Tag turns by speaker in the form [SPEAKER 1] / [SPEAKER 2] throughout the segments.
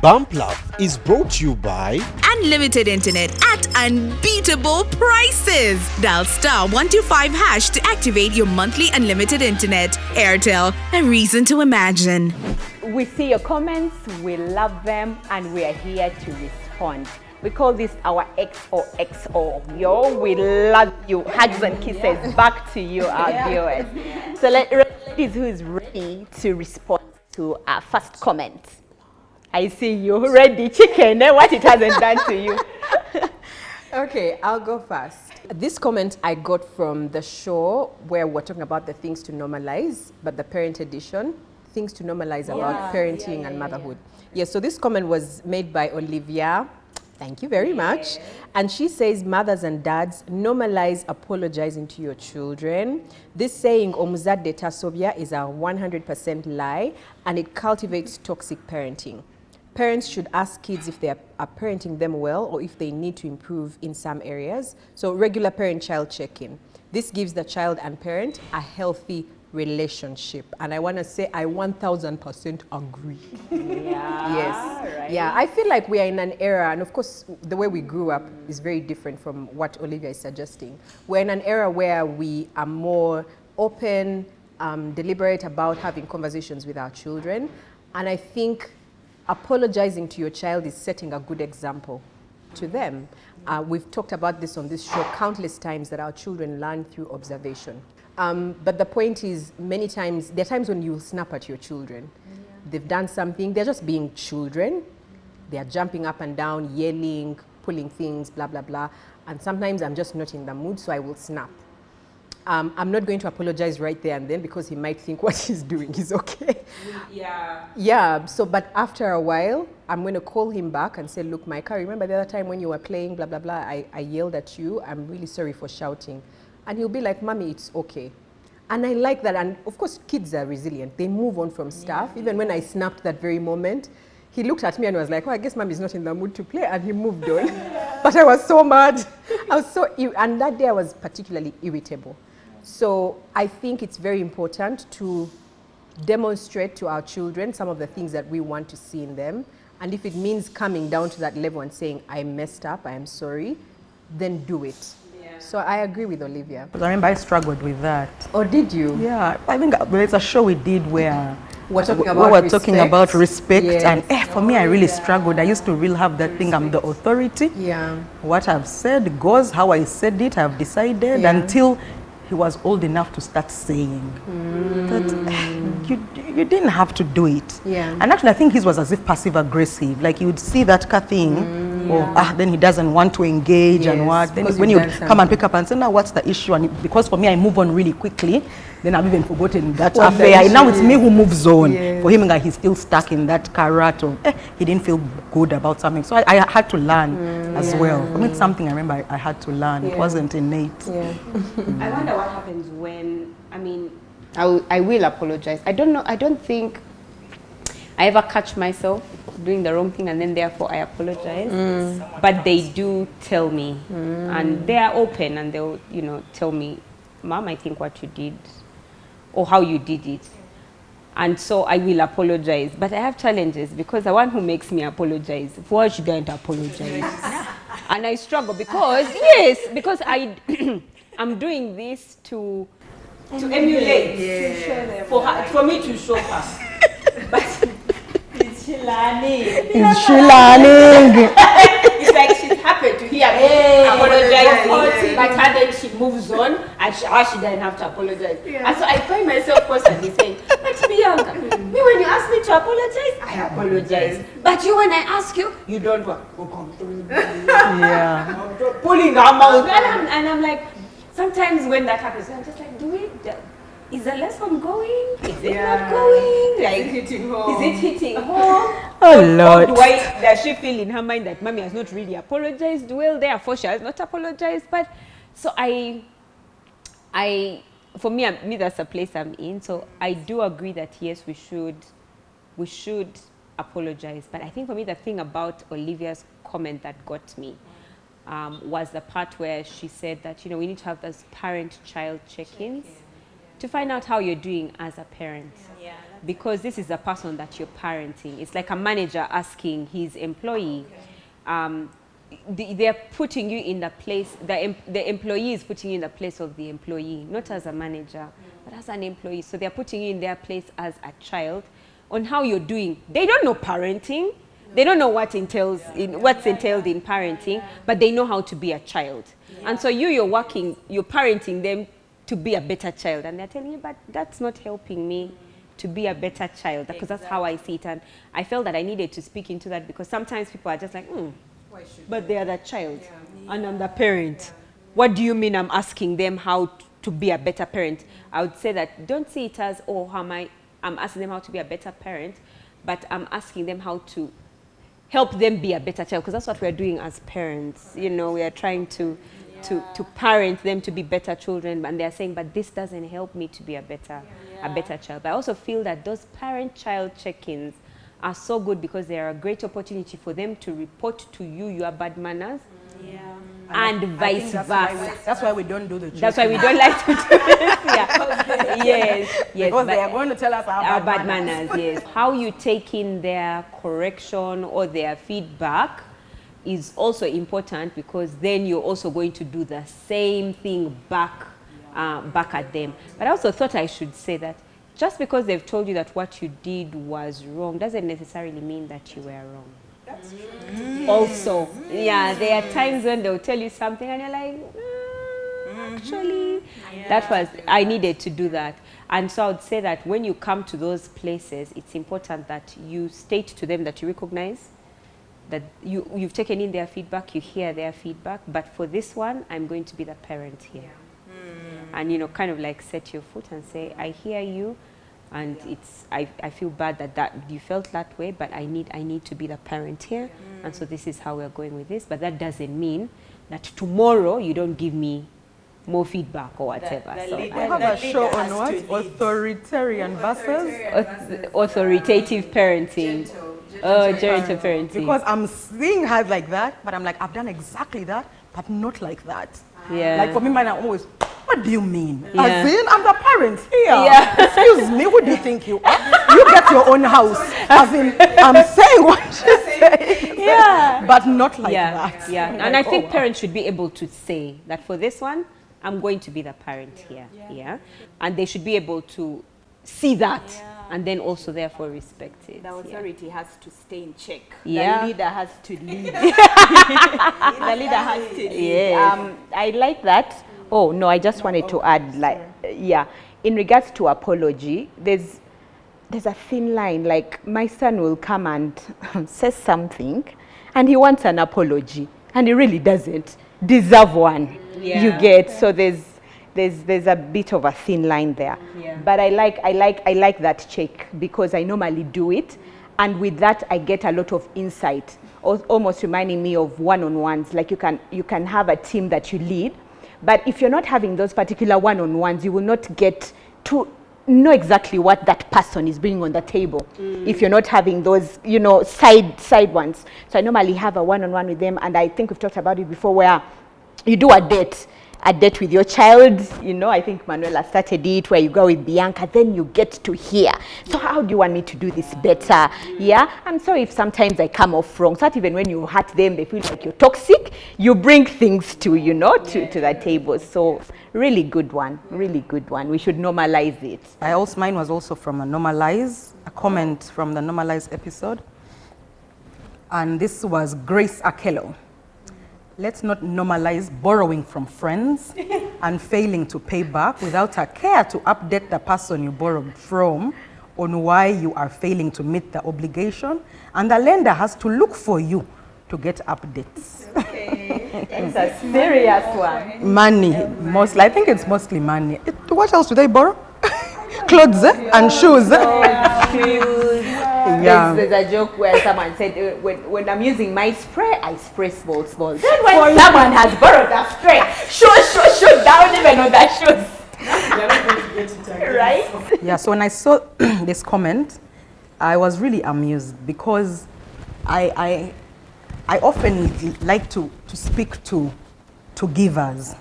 [SPEAKER 1] Bump Love is brought to you by
[SPEAKER 2] Unlimited internet at unbeatable prices. Dial *125# to activate your monthly unlimited internet. Airtel, a reason to imagine.
[SPEAKER 3] We see your comments, we love them, and we are here to respond. We call this our XOXO. Yo, we love you. Hugs and kisses back to you, our viewers. So ladies, who is ready to respond to our first comment? I see you ready, chicken. What it hasn't done to you.
[SPEAKER 4] Okay, I'll go first. This comment I got from the show where we're talking about the things to normalize, but the parent edition, things to normalize about parenting and motherhood. Yes, so this comment was made by Olivia. Thank you very much. And she says, mothers and dads, normalize apologizing to your children. This saying, omuzadde tasobya, is a 100% lie, and it cultivates toxic parenting. Parents should ask kids if they are parenting them well or if they need to improve in some areas. So regular parent-child check-in. This gives the child and parent a healthy relationship. And I want to say I 1000% agree.
[SPEAKER 3] Yeah.
[SPEAKER 4] Yes.
[SPEAKER 3] Right.
[SPEAKER 4] Yeah, I feel like we are in an era, and of course the way we grew up is very different from what Olivia is suggesting. We're in an era where we are more open, deliberate about having conversations with our children. And I think apologizing to your child is setting a good example to them. We've talked about this on this show countless times, that our children learn through observation. But the point is, many times, there are times when you snap at your children. They've done something, they're just being children. They're jumping up and down, yelling, pulling things, blah, blah, blah. And sometimes I'm just not in the mood, so I will snap. I'm not going to apologize right there and then because he might think what he's doing is okay. Yeah, so, but after a while, I'm going to call him back and say, look, Micah, remember the other time when you were playing, blah, blah, blah, I yelled at you. I'm really sorry for shouting. And he'll be like, Mommy, it's okay. And I like that. And of course, kids are resilient. They move on from stuff. Even when I snapped that very moment, he looked at me and was like, oh, I guess Mommy's not in the mood to play. And he moved on. But I was so mad. And that day I was particularly irritable. So I think it's very important to demonstrate to our children some of the things that we want to see in them. And if it means coming down to that level and saying, I messed up, I am sorry, then do it. So I agree with Olivia.
[SPEAKER 5] I remember I struggled with that.
[SPEAKER 4] Or did you?
[SPEAKER 5] Yeah, I think there's a show we did where
[SPEAKER 4] we're talking
[SPEAKER 5] about respect,
[SPEAKER 4] yes.
[SPEAKER 5] And for me, I really struggled. I used to really have that thing, I'm the authority.
[SPEAKER 4] Yeah.
[SPEAKER 5] What I've said goes, how I said it, I've decided, until he was old enough to start saying that you didn't have to do it.
[SPEAKER 4] Yeah.
[SPEAKER 5] And actually, I think his was as if passive-aggressive. Like, you would see that thing, then he doesn't want to engage, and what. Then when you come and pick up and say, now what's the issue? And because for me, I move on really quickly, then I've even forgotten that affair. Now it's me who moves on. Yes. For him, like, he's still stuck in that character. He didn't feel good about something. So I had to learn as well. For me, it's something I remember I had to learn. It wasn't innate.
[SPEAKER 3] I wonder what happens when, I will apologize. I don't know, I don't think I ever catch myself doing the wrong thing and then therefore I apologize. But they do tell me, and they are open, and they'll, tell me, Mom, I think what you did, or how you did it. And so I will apologize. But I have challenges because the one who makes me apologize, why should I apologize? And I struggle because, because I'm doing this to emulate, for me to show her. But it's she learning. It's like she's happy to hear me apologize, but then she moves on and she doesn't have to apologize. And so I find myself constantly saying, but Bianca, me when you ask me to apologize, I apologize. But you, when I ask you, you don't want to come through. Pulling her mouth. And I'm like, sometimes when that happens, I'm just like, is the lesson going? Is it not going? Like, is it hitting home?
[SPEAKER 5] Oh Lord.
[SPEAKER 3] Does she feel in her mind that Mommy has not really apologized well, therefore she has not apologized? But so for me, that's the place I'm in. So I do agree that yes, we should apologize. But I think for me, the thing about Olivia's comment that got me was the part where she said that we need to have those parent-child check-ins. to find out how you're doing as a parent. Because this is a person that you're parenting. It's like a manager asking his employee. They're putting you in the place, the employee is putting you in the place of the employee, not as a manager, but as an employee. So they're putting you in their place as a child on how you're doing. They don't know parenting. They don't know what's entailed in parenting, but they know how to be a child. And so you're parenting them to be a better child. And they're telling you, but that's not helping me to be a better child, because that's how I see it. And I felt that I needed to speak into that, because sometimes people are just like, but they are the child, and I'm the parent. What do you mean I'm asking them how to be a better parent? I would say that don't see it as, I'm asking them how to be a better parent, but I'm asking them how to help them be a better child, because that's what we're doing as parents. You know, we are trying to parent them to be better children, and they're saying, but this doesn't help me to be a better child. But I also feel that those parent-child check-ins are so good, because they are a great opportunity for them to report to you your bad manners, and vice versa.
[SPEAKER 5] That's why we don't do the check-in.
[SPEAKER 3] That's why we don't like to do it. Yes.
[SPEAKER 5] Because they are going to tell us our
[SPEAKER 3] bad manners. Yes. How you take in their correction or their feedback is also important, because then you're also going to do the same thing back at them. But I also thought I should say that just because they've told you that what you did was wrong doesn't necessarily mean that you were wrong. That's true. Also, there are times when they'll tell you something and you're like, actually, I needed to do that. And so I would say that when you come to those places, it's important that you state to them that you recognize that you've taken in their feedback, you hear their feedback, but for this one, I'm going to be the parent here. And, kind of like set your foot and say, I hear you, and I feel bad that you felt that way, but I need to be the parent here, and so this is how we're going with this. But that doesn't mean that tomorrow you don't give me more feedback or whatever.
[SPEAKER 5] We have a show on what? Authoritarian versus?
[SPEAKER 3] Authoritative parenting. Gentle parenting.
[SPEAKER 5] Because I'm seeing her like that, but I'm like, I've done exactly that, but not like that. Like for me, mine are always, what do you mean? As in, I'm the parent here. Excuse me, who do you think you are? You get your own house. As in, I'm saying what you say. But not like that.
[SPEAKER 3] And I think parents should be able to say that for this one, I'm going to be the parent here. And they should be able to see that. And then also therefore respect it.
[SPEAKER 6] The authority has to stay in check.
[SPEAKER 3] The
[SPEAKER 6] leader has to lead. The leader has to lead. I like that. Oh no, I just wanted to add, in regards to apology, there's a thin line. Like my son will come and say something, and he wants an apology, and he really doesn't deserve one. You get so there's a bit of a thin line there. But I like that check, because I normally do it, and with that I get a lot of insight, almost reminding me of one-on-ones. Like you can have a team that you lead, but if you're not having those particular one-on-ones, you will not get to know exactly what that person is bringing on the table. If you're not having those, side ones. So I normally have a one-on-one with them, and I think we've talked about it before, where you do a date with your child. I think Manuela started it, where you go with Bianca, then you get to hear, so how do you want me to do this better? I'm sorry if sometimes I come off wrong. So that even when you hurt them, they feel like you're toxic, you bring things to the table. So really good one. We should normalize it.
[SPEAKER 5] Mine was also from a comment from the Normalize episode, and this was Grace Akello. Let's not normalize borrowing from friends and failing to pay back without a care to update the person you borrowed from on why you are failing to meet the obligation, and the lender has to look for you to get updates.
[SPEAKER 6] It's a serious one.
[SPEAKER 5] Money, mostly. I think it's mostly money. What else do they borrow? Clothes and shoes.
[SPEAKER 6] There's a joke where someone said, when I'm using my spray, I spray small. Then when someone has borrowed a spray, shoot down even on their shoes. Right?
[SPEAKER 5] So when I saw this comment, I was really amused, because I often like to speak to givers.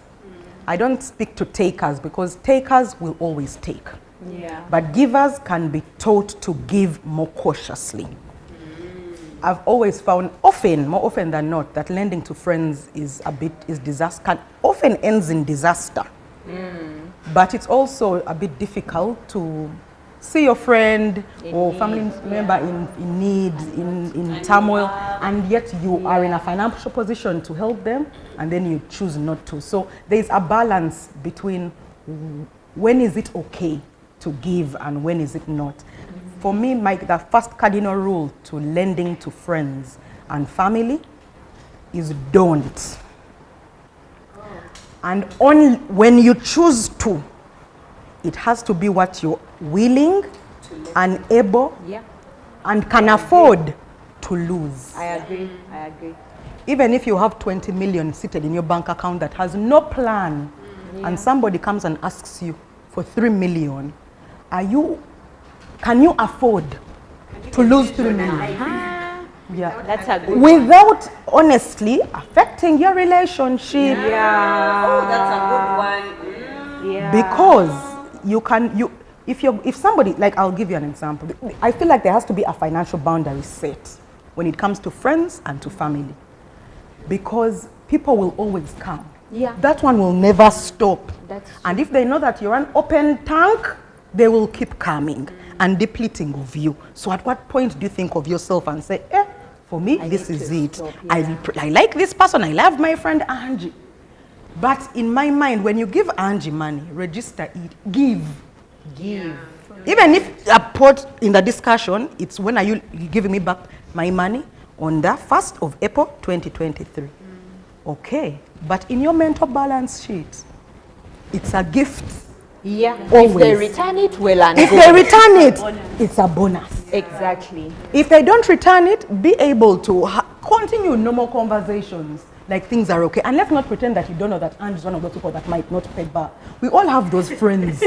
[SPEAKER 5] I don't speak to takers because takers will always take.
[SPEAKER 6] Yeah.
[SPEAKER 5] But givers can be taught to give more cautiously. I've always found more often than not, that lending to friends is disaster, often ends in disaster. But it's also a bit difficult to see your friend or family member in need, in turmoil, and yet you are in a financial position to help them, and then you choose not to. So there's a balance between when is it okay to give and when is it not. For me, the first cardinal rule to lending to friends and family is don't. And only when you choose to, it has to be what you're willing and able and can afford to lose.
[SPEAKER 6] I agree.
[SPEAKER 5] Even if you have 20 million seated in your bank account that has no plan, and somebody comes and asks you for 3 million, can you afford to lose 3 million? Yeah.
[SPEAKER 6] That's a good
[SPEAKER 5] Without honestly affecting your relationship.
[SPEAKER 3] That's a good one.
[SPEAKER 6] Yeah.
[SPEAKER 5] Because if somebody, like, I'll give you an example. I feel like there has to be a financial boundary set when it comes to friends and to family. Because people will always come.
[SPEAKER 6] Yeah.
[SPEAKER 5] That one will never stop. And if they know that you're an open tank, they will keep coming and depleting of you. So at what point do you think of yourself and say, for me, this is it.
[SPEAKER 6] Stop,
[SPEAKER 5] I like this person. I love my friend Angie. But in my mind, when you give Angie money, register it, give. Even if I put in the discussion, it's when are you giving me back my money? On the 1st of April, 2023. Okay, but in your mental balance sheet, it's a gift.
[SPEAKER 6] Yeah.
[SPEAKER 5] Always.
[SPEAKER 6] If they return it, well and
[SPEAKER 5] If
[SPEAKER 6] good.
[SPEAKER 5] they return it, it's a bonus.
[SPEAKER 6] Exactly.
[SPEAKER 5] If they don't return it, be able to continue normal conversations, like things are okay. And let's not pretend that you don't know that Ange is one of those people that might not pay back. We all have those friends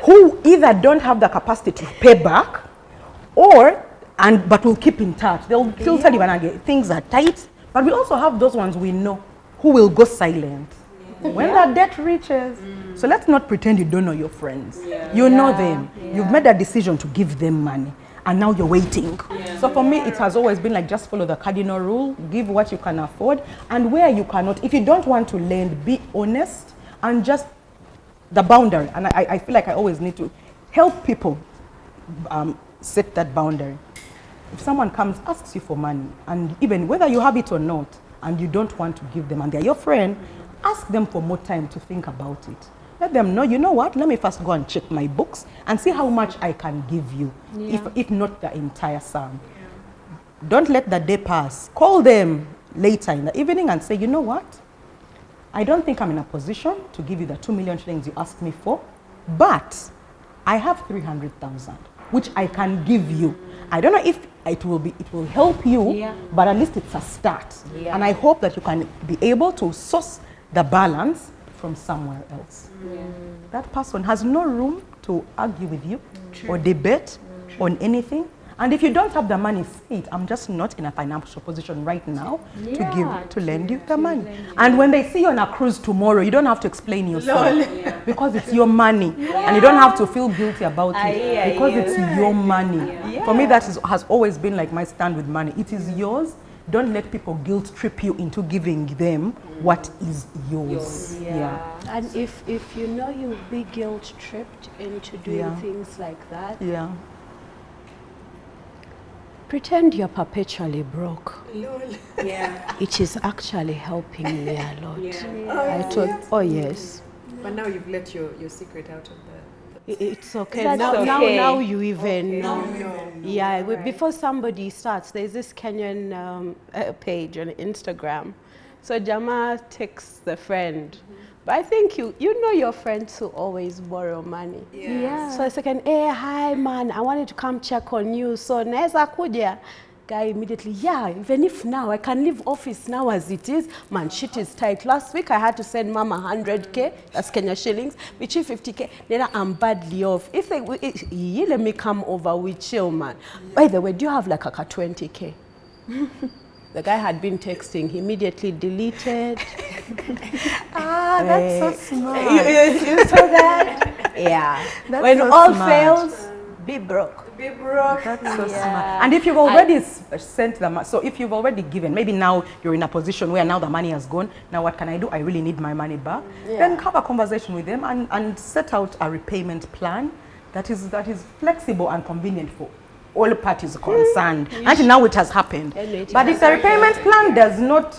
[SPEAKER 5] who either don't have the capacity to pay back, but will keep in touch. They'll tell you when things are tight. But we also have those ones we know who will go silent when the debt reaches. So let's not pretend you don't know your friends. You know them. You've made a decision to give them money, and now you're waiting. So for me, it has always been like, just follow the cardinal rule, give what you can afford, and where you cannot, if you don't want to lend, be honest and just the boundary. And I feel like I always need to help people set that boundary. If someone comes, asks you for money, and even whether you have it or not, and you don't want to give them, and they're your friend, ask them for more time to think about it. Let them know, you know what, let me first go and check my books and see how much I can give you, if not the entire sum. Don't let the day pass. Call them later in the evening and say, you know what, I don't think I'm in a position to give you the 2 million shillings you asked me for, but I have 300,000, which I can give you. I don't know if it will help you, but at least it's a start. And I hope that you can be able to source the balance from somewhere else. That person has no room to argue with you or debate on anything. And if you don't have the money, say it. I'm just not in a financial position right now to lend you the money. And when they see you on a cruise tomorrow, you don't have to explain yourself because it's your money, and you don't have to feel guilty about it because it's your money. For me, that has always been like my stand with money. It is yours. Don't let people guilt trip you into giving them what is yours.
[SPEAKER 7] And if you know you'll be guilt tripped into doing things like that, pretend you're perpetually broke. It is actually helping me a lot. I thought, yes.
[SPEAKER 4] But now you've let your secret out of the...
[SPEAKER 7] It's okay.
[SPEAKER 6] That's
[SPEAKER 7] Now you even know. Before somebody starts, there's this Kenyan page on Instagram. So Jama texts the friend. But I think you know your friends who always borrow money. So it's like, hey, hi man, I wanted to come check on you. So naeza kuja. Guy immediately, even if now I can leave office now as it is, man, shit is tight. Last week I had to send mama 100k, that's Kenya shillings, which is 50k, then I'm badly off. If they let me come over, we chill, man. By the way, do you have like a 20k? The guy had been texting, he immediately deleted.
[SPEAKER 5] That's so smart.
[SPEAKER 7] You saw that? Yeah.
[SPEAKER 5] That's
[SPEAKER 7] When
[SPEAKER 5] so
[SPEAKER 7] all
[SPEAKER 5] smart.
[SPEAKER 7] fails, be broke.
[SPEAKER 5] That's so smart. And if you've already sent them, so if you've already given, maybe now you're in a position where now the money has gone, now what can I do? I really need my money back. Then have a conversation with them and set out a repayment plan that is flexible and convenient for all parties concerned. Until now it has happened. But if the repayment plan does not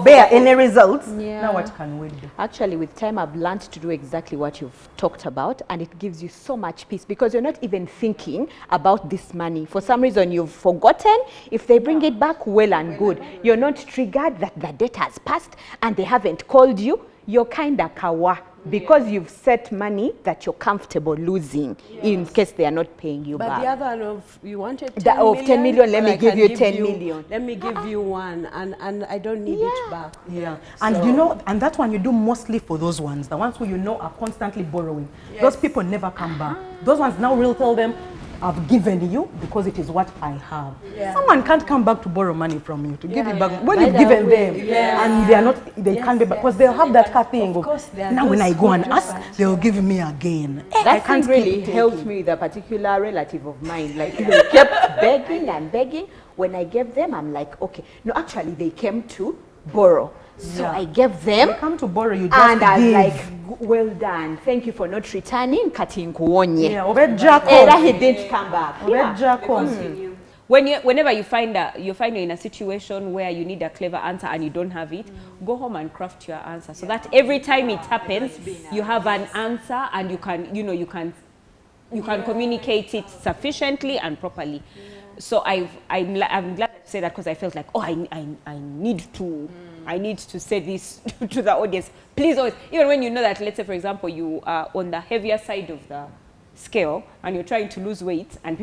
[SPEAKER 5] bear any results, now what can we do?
[SPEAKER 6] Actually, with time, I've learned to do exactly what you've talked about, and it gives you so much peace because you're not even thinking about this money. For some reason, you've forgotten. If they bring it back, well and good. You're not triggered that the date has passed and they haven't called you. You're kind of kawa. Because you've set money that you're comfortable losing in case they are not paying you back.
[SPEAKER 7] But the other one of, you wanted 10
[SPEAKER 6] That
[SPEAKER 7] million?
[SPEAKER 6] of 10 million, let
[SPEAKER 7] Well,
[SPEAKER 6] me
[SPEAKER 7] I
[SPEAKER 6] give
[SPEAKER 7] can
[SPEAKER 6] you 10 million.
[SPEAKER 7] Let me give you one, and I don't need it back.
[SPEAKER 5] Yeah, and you know, and that one you do mostly for those ones, the ones who you know are constantly borrowing. Those people never come back. Those ones now will tell them, I've given you because it is what I have. Someone can't come back to borrow money from you to give it back when you've given them, and they are not. They can't be back because they'll have that thing of now when I go and ask, they'll give me again.
[SPEAKER 6] That thing really helped me with a particular relative of mine. Like they kept begging and begging. When I gave them, I'm like, okay. No, actually, they came to borrow. So I gave them.
[SPEAKER 5] They come to borrow, you just
[SPEAKER 6] and I was
[SPEAKER 5] give.
[SPEAKER 6] like, well done. Thank you for not returning. Cutting kuonye.
[SPEAKER 5] Yeah,
[SPEAKER 6] he didn't come back.
[SPEAKER 3] Whenever you find you're in a situation where you need a clever answer and you don't have it, go home and craft your answer so that every time it happens, you have an answer and you can, you can communicate it sufficiently and properly. So I'm glad to say that because I felt like, oh, I need to say this to the audience. Please always, even when you know that, let's say for example, you are on the heavier side of the scale and you're trying to lose weight and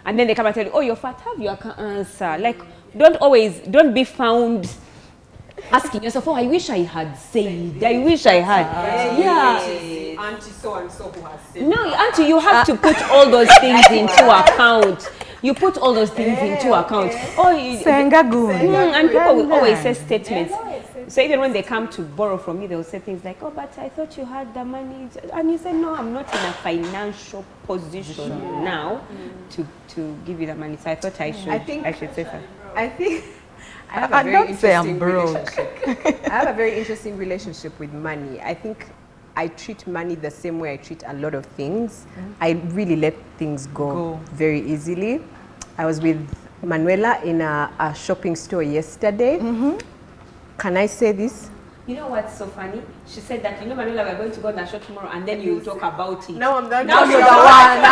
[SPEAKER 3] and then they come and tell you, oh, you're fat, have your answer. Like, don't be found asking yourself, oh, I wish I had said, I wish I had.
[SPEAKER 4] Auntie so and so who has said.
[SPEAKER 3] No, auntie, you have to put all those things into account. You put all those things into account. And people will always say statements. So even when they come to borrow from you, they will say things like, oh, but I thought you had the money. And you say, no, I'm not in a financial position now to give you the money. So I thought I should say so.
[SPEAKER 4] I think I have a very interesting relationship. I have a very interesting relationship with money. I think I treat money the same way I treat a lot of things. I really let things go very easily. I was with Manuela in a shopping store yesterday. Can I say this?
[SPEAKER 3] You know what's so funny? She said that, Manuela, we're going to go on a show tomorrow and then you talk about it.
[SPEAKER 4] No, I'm not.
[SPEAKER 5] Now you're the one.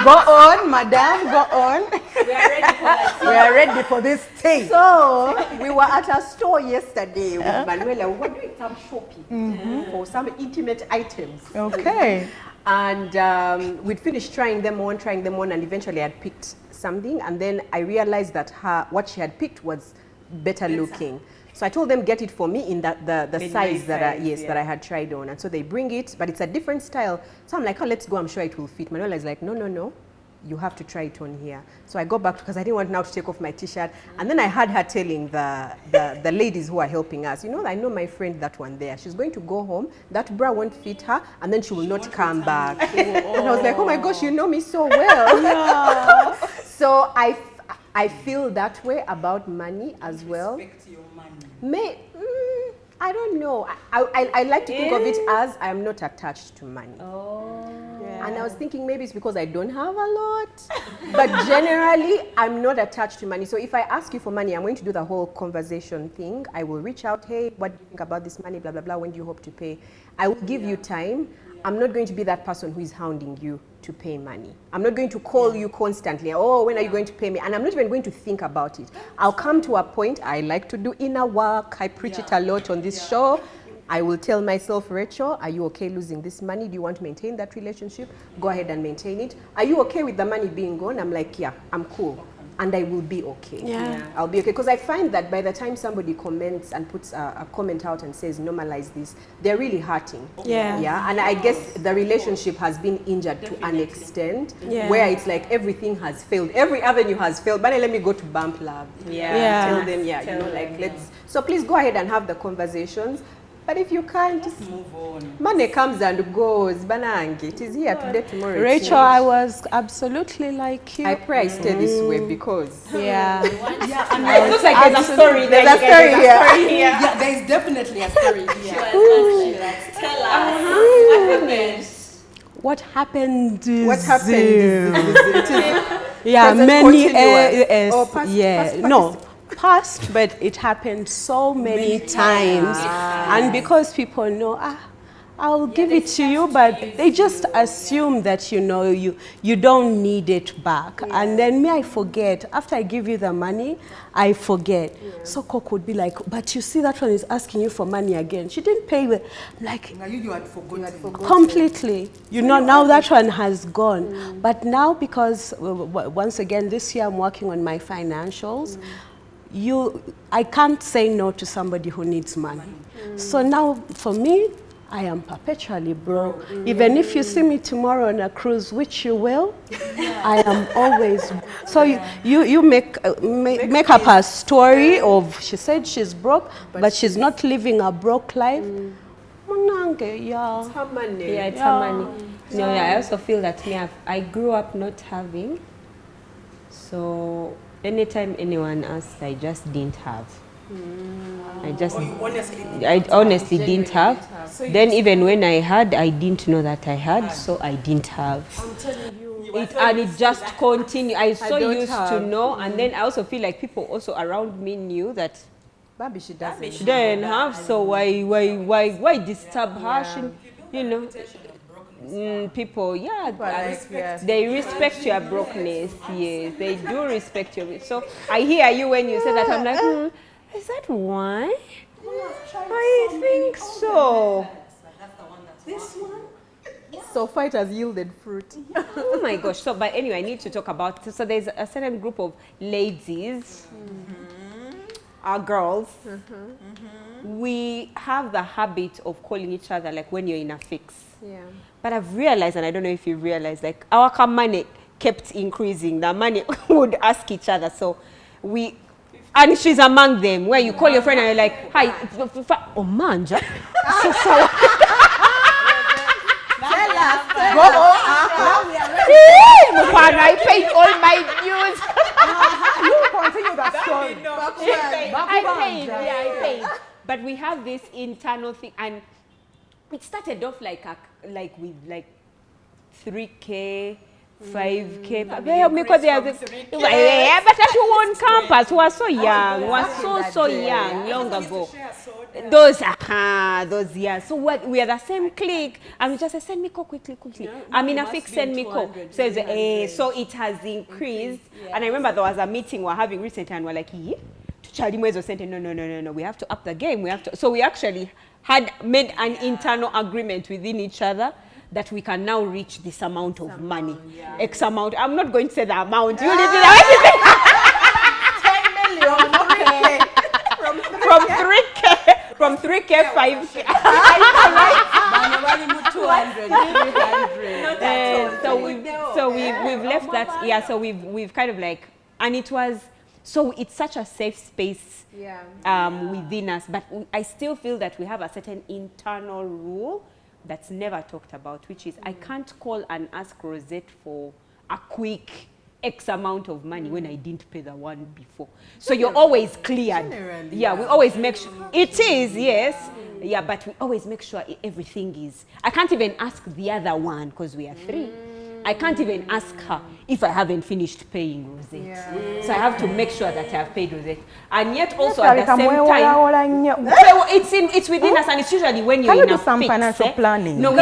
[SPEAKER 5] Go on, madam, go on.
[SPEAKER 3] We are ready for that.
[SPEAKER 5] We are ready for this thing.
[SPEAKER 4] So, we were at a store yesterday with Manuela. We were doing some shopping for some intimate items.
[SPEAKER 5] Okay.
[SPEAKER 4] And we'd finished trying them on, and eventually I had picked something. And then I realized that what she had picked was better looking. So I told them, get it for me in the size that I had tried on. And so they bring it, but it's a different style. So I'm like, oh, let's go, I'm sure it will fit. Manuela is like, no, you have to try it on here. So I go back because I didn't want now to take off my t-shirt. And then I heard her telling the ladies who are helping us, I know my friend, that one there. She's going to go home, that bra won't fit her, and then she will not come back. And I was like, oh my gosh, you know me so well. So I feel that way about money as well. I don't know. I like to think of it as I am not attached to money. And I was thinking maybe it's because I don't have a lot. But generally, I'm not attached to money. So if I ask you for money, I'm going to do the whole conversation thing. I will reach out, hey, what do you think about this money, blah, blah, blah, when do you hope to pay? I will give you time. I'm not going to be that person who is hounding you to pay money. I'm not going to call you constantly, oh, when are you going to pay me? And I'm not even going to think about it. I'll come to a point, I like to do inner work, I preach it a lot on this show. I will tell myself, Rachel, are you okay losing this money? Do you want to maintain that relationship? Go ahead and maintain it. Are you okay with the money being gone? I'm like, yeah, I'm cool. and I will be okay.
[SPEAKER 7] Yeah.
[SPEAKER 4] I'll be okay. Because I find that by the time somebody comments and puts a comment out and says, normalize this, they're really hurting.
[SPEAKER 7] Yeah.
[SPEAKER 4] Yeah. And I guess the relationship has been injured to an extent
[SPEAKER 7] Yeah.
[SPEAKER 4] where it's like everything has failed. Every avenue has failed. But let me go to Bump Lab.
[SPEAKER 7] Yeah.
[SPEAKER 4] Tell them, you know, like, let's. So please go ahead and have the conversations. But if you can't, just move on. Money comes and goes. Banangi, it is here today, tomorrow.
[SPEAKER 7] Rachel, I was absolutely like you.
[SPEAKER 4] I pray I stay this way because.
[SPEAKER 7] Yeah.
[SPEAKER 6] It looks like there's a story.
[SPEAKER 4] There's a story here.
[SPEAKER 5] Yeah, there is definitely a story here.
[SPEAKER 6] Tell us
[SPEAKER 7] What happened?
[SPEAKER 4] What happened?
[SPEAKER 7] Yeah,
[SPEAKER 4] Present
[SPEAKER 7] many.
[SPEAKER 4] continuous. Or past-
[SPEAKER 7] yeah,
[SPEAKER 4] past
[SPEAKER 7] no, past, but it happened so many times, and because people know, I'll give it to you, but they just assume that you don't need it back, and then me, I forget. After I give you the money, I forget. So Coco would be like, but you see that one is asking you for money again. She didn't pay. I'm like,
[SPEAKER 5] You had forgotten.
[SPEAKER 7] completely. Now that one has gone. But now, because once again this year I'm working on my financials, I can't say no to somebody who needs money. So now for me, I am perpetually broke. Even if you see me tomorrow on a cruise, which you will, I am always. So you make up a story of she said she's broke, but she's not living a broke life. Yeah.
[SPEAKER 3] It's her money. No, yeah, I also feel that I grew up not having. So anytime anyone asked, I just didn't have. I honestly didn't have. Then even when I had, I didn't know that I had, so I didn't have.
[SPEAKER 7] I'm telling you.
[SPEAKER 3] It just continued. I so used to know, and then I also feel like people also around me knew that
[SPEAKER 4] Baby, she doesn't.
[SPEAKER 3] she didn't have, so why disturb her? People, they respect your brokenness. Yes, they do respect your. So I hear you when you say that. I'm like, is that why? I think so.
[SPEAKER 5] This one?
[SPEAKER 4] So fight has yielded fruit.
[SPEAKER 3] Oh my gosh. So, but anyway, I need to talk about. So there's a certain group of ladies, our girls. We have the habit of calling each other like when you're in a fix.
[SPEAKER 4] Yeah.
[SPEAKER 3] But I've realized, and I don't know if you've realized, like our money kept increasing. The money would ask each other. So and she's among them, where you call your friend and you're like, hi, oh manja. I paid all my dues.
[SPEAKER 5] You continue that story.
[SPEAKER 3] I paid. But we have this internal thing, and it started off like with 3K, 5K. But that you on campus who are so young, so young, long ago. Those years. So we are the same clique, and we just say, send me call quickly. I'm in a fix, send me call. Says, so it has increased. And I remember there was a meeting we were having recently, and we're like, no, we have to up the game. So we actually had made an internal agreement within each other that we can now reach this amount of money. X amount. I'm not going to say the amount. You leave it away. 10 million. From 3K, 5K. So we've left that. Yeah. So we've kind of like, and it was. So it's such a safe space within us, but I still feel that we have a certain internal rule that's never talked about, which is I can't call and ask Rosette for a quick X amount of money when I didn't pay the one before. So you're always cleared. We always make sure. It is, yes. Yeah, but we always make sure everything is. I can't even ask the other one because we are 3. I can't even ask her if I haven't finished paying Rosette. So I have to make sure that I have paid Rosette. And yet also at the same time, it's within us, and it's usually when you're in a
[SPEAKER 5] some
[SPEAKER 3] fix.
[SPEAKER 5] financial planning?
[SPEAKER 3] No,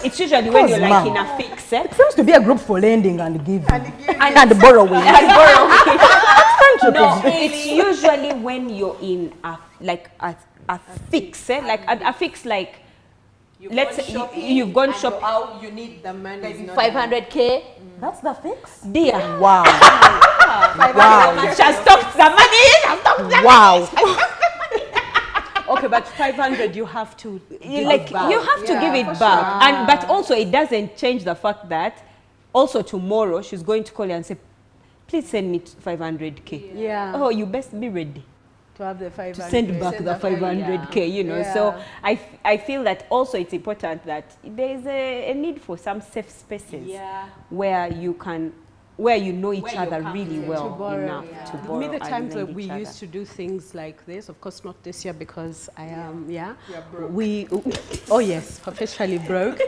[SPEAKER 3] it's usually when you're like in a fix.
[SPEAKER 5] It seems to be a group for lending and giving and borrowing.
[SPEAKER 3] No, it's usually when you're in a fix, like a fix like. Let's say you've gone shopping.
[SPEAKER 4] You need the money.
[SPEAKER 3] 500K.
[SPEAKER 5] That's the fix?
[SPEAKER 3] Dear.
[SPEAKER 5] Wow.
[SPEAKER 6] Wow. She has stopped the money. She has stopped the
[SPEAKER 5] Wow.
[SPEAKER 7] Okay, but 500 you have to give
[SPEAKER 6] Like
[SPEAKER 7] it back.
[SPEAKER 6] you have to give it back, and but also it doesn't change the fact that also tomorrow she's going to call you and say, please send me 500k.
[SPEAKER 7] Yeah.
[SPEAKER 6] Oh, you best be ready
[SPEAKER 7] To have the 500.
[SPEAKER 6] to send back the 500k, you know. So I feel that also it's important that there is a need for some safe spaces where you know each other really well enough to borrow.
[SPEAKER 7] Me, the
[SPEAKER 6] and
[SPEAKER 7] times that
[SPEAKER 6] lend
[SPEAKER 7] we
[SPEAKER 6] each
[SPEAKER 7] used
[SPEAKER 6] other.
[SPEAKER 7] to do things like this, of course not this year because I am, we, oh yes, professionally broke,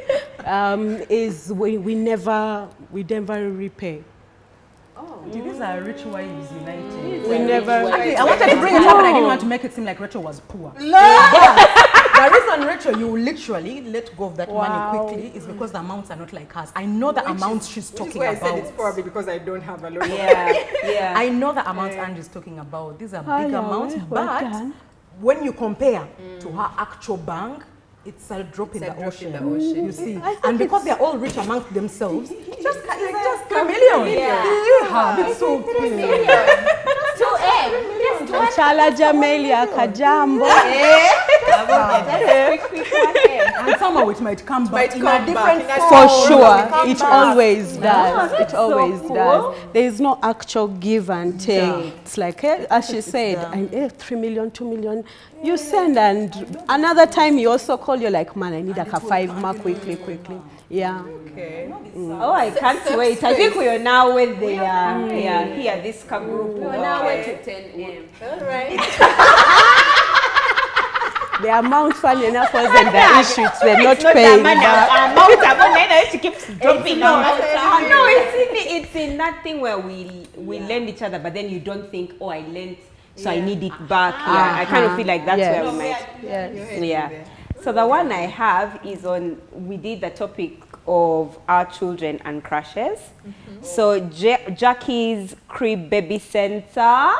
[SPEAKER 7] is we never repay.
[SPEAKER 5] These are rich wives united.
[SPEAKER 7] We never.
[SPEAKER 5] I wanted to bring it up, but I didn't want to make it seem like Rachel was poor. The reason, Rachel, you literally let go of that money quickly is because the amounts are not like hers. I know the amounts she's talking about.
[SPEAKER 4] I said it's probably because I don't have a lot.
[SPEAKER 5] I know the amounts Angie's talking about. These are big amounts, but when you compare to her actual bank, it's a drop in the ocean. You see, and because they're all rich amongst themselves, it's just $1 million. It's so
[SPEAKER 7] Chala Jamelia Kajambo.
[SPEAKER 5] and somehow it might come back in a different form.
[SPEAKER 7] For sure, it always does. It always does. There is no actual give and take. It's like, as she said, I'm 3 million, 2 million. You send, and another time you also call, you're like, man, I need like a 5 mark quickly. Yeah.
[SPEAKER 4] Okay.
[SPEAKER 6] Oh, I can't wait. I think we are now with the here this group.
[SPEAKER 3] We're now went to 10 a.m.
[SPEAKER 4] All right.
[SPEAKER 7] The amount, funny enough, wasn't the issue. They're not
[SPEAKER 6] Not
[SPEAKER 7] paying.
[SPEAKER 6] the money, amount, she keeps dropping out. No, it's in that thing where we lend each other, but then you don't think, oh, I lent, so I need it back. I kind of feel like that's where we might. Yeah. So the one I have is on, we did the topic of our children and crashes. So Jackie's crib baby center.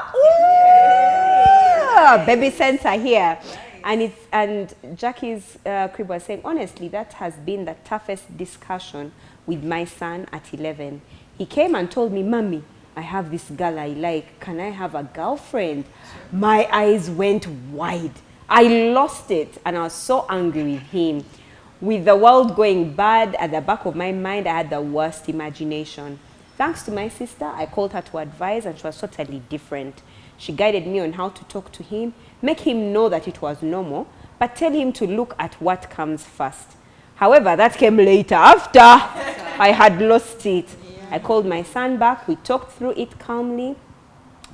[SPEAKER 6] Baby center here. And Jackie's crib was saying, honestly, that has been the toughest discussion with my son at 11. He came and told me, Mommy, I have this girl I like. Can I have a girlfriend? My eyes went wide. I lost it, and I was so angry with him. With the world going bad at the back of my mind, I had the worst imagination. Thanks to my sister, I called her to advise, and she was totally different. She guided me on how to talk to him, make him know that it was normal, but tell him to look at what comes first. However, that came later, after I had lost it. I called my son back, we talked through it calmly,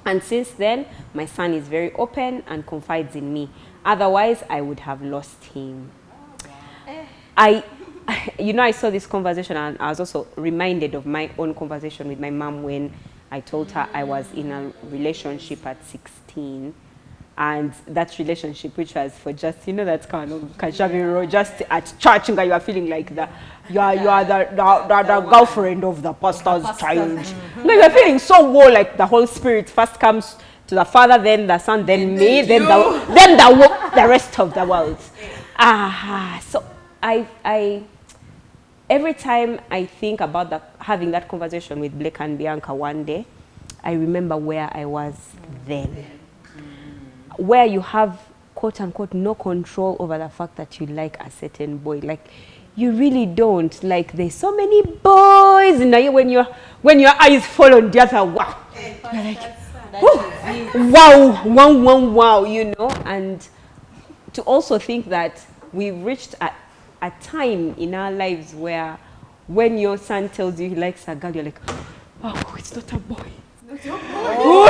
[SPEAKER 6] and since then, my son is very open and confides in me. Otherwise, I would have lost him. I saw this conversation, and I was also reminded of my own conversation with my mom when I told her I was in a relationship at 16. And that relationship, which was for just, that kind of Kashaviro, just at church, and you are feeling like you are the girlfriend of the pastor's child. No, you are feeling so woe, like the Holy Spirit first comes to the Father, then the Son, then me, then the rest of the world. So I every time I think about having that conversation with Blake and Bianca one day, I remember where I was then. Where you have, quote unquote, no control over the fact that you like a certain boy. Like, you really don't. Like, there's so many boys in a year when your eyes fall on the other, wow. You're like, wow, and to also think that we've reached a time in our lives where when your son tells you he likes a girl, you're like, oh, it's not a boy. It's not a boy.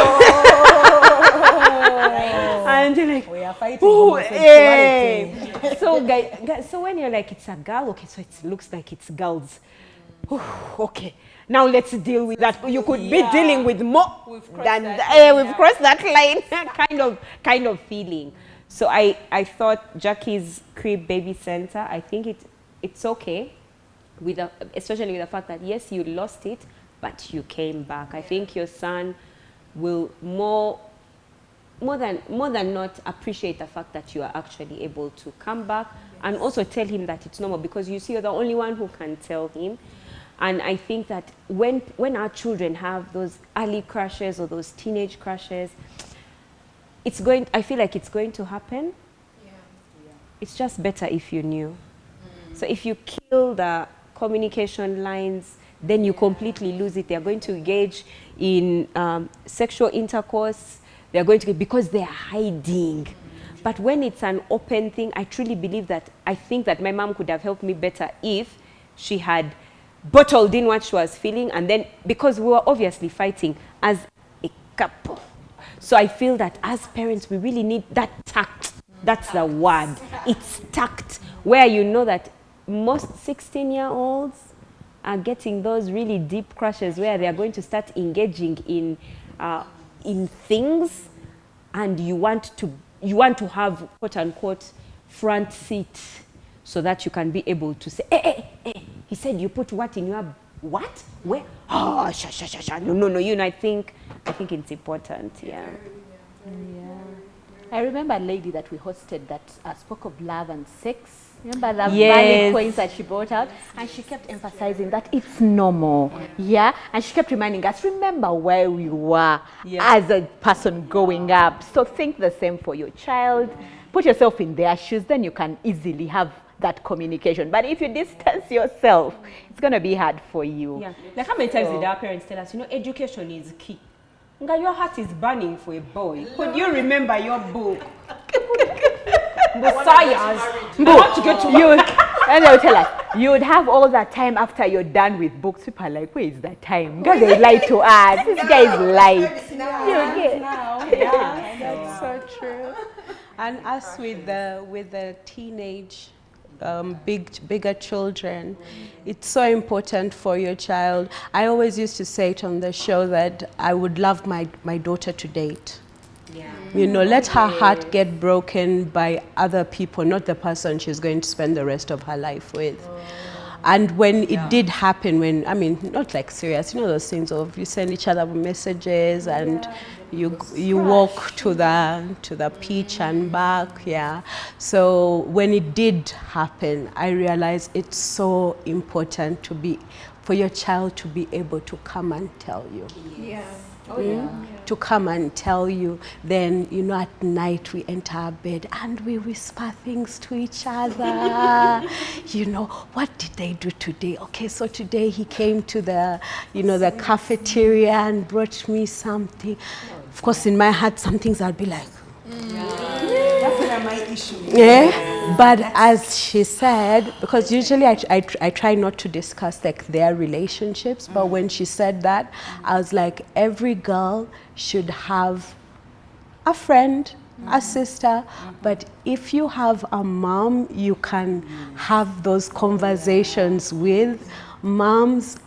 [SPEAKER 6] And you're like,
[SPEAKER 5] We are fighting
[SPEAKER 6] homosexuality. So, guys, so when you're like, it's a girl, okay, so it looks like it's girls. Okay, now let's deal with that. You could be dealing with more than we've crossed that line, kind of feeling. So I thought Jackie's crib baby center, I think it's okay, especially with the fact that yes, you lost it, but you came back. I think your son will more than not appreciate the fact that you are actually able to come back, and also tell him that it's normal, because you see, you're the only one who can tell him.
[SPEAKER 3] And I think that when our children have those early crushes or those teenage crushes, I feel like it's going to happen. It's just better if you knew. So if you kill the communication lines, then you completely lose it. They're going to engage in sexual intercourse. They're going to, because they're hiding. But when it's an open thing, I truly believe that, I think that my mom could have helped me better if she had bottled in what she was feeling, and then, because we were obviously fighting as a couple. So I feel that as parents, we really need that tact. That's the word. It's tact, where you know that most 16-year-olds are getting those really deep crushes where they are going to start engaging in things, and you want to have, quote unquote, front seat, so that you can be able to say, hey, he said you put what in your, what? Where? Oh, no, you know, I think it's important, yeah.
[SPEAKER 6] I remember a lady that we hosted that spoke of love and sex. Remember the
[SPEAKER 3] Yes.
[SPEAKER 6] valid points that she brought out? And she kept emphasizing that it's normal. Yeah? And she kept reminding us, remember where we were as a person growing up. So think the same for your child. Put yourself in their shoes, then you can easily have that communication. But if you distance yourself, it's going to be hard for you.
[SPEAKER 3] Yeah. Like how many times did our parents tell us, you know, education is key. Nga, your heart is burning for a boy. Could you remember your book? Messiahs.
[SPEAKER 6] And they'll tell us, you would have all that time after you're done with books. People are like, where is that time? God, they lie to us. This guy is light.
[SPEAKER 7] Yeah, that's so true. And us with the teenage, bigger children, it's so important for your child. I always used to say it on the show that I would love my daughter to date. You know, let her heart get broken by other people, not the person she's going to spend the rest of her life with. And when it did happen, not like serious, you know, those things of you send each other messages and you walk to the beach and back, So when it did happen, I realized it's so important for your child to be able to come and tell you. To come and tell you. Then, you know, at night we enter our bed and we whisper things to each other. You know, what did they do today? Okay, so today he came to the cafeteria and brought me something. Of course, in my heart, some things I'd be like,
[SPEAKER 5] That's not my issue.
[SPEAKER 7] But as she said, because usually I try not to discuss like their relationships, but when she said that, I was like, every girl should have a friend, a sister, but if you have a mom you can have those conversations with, moms,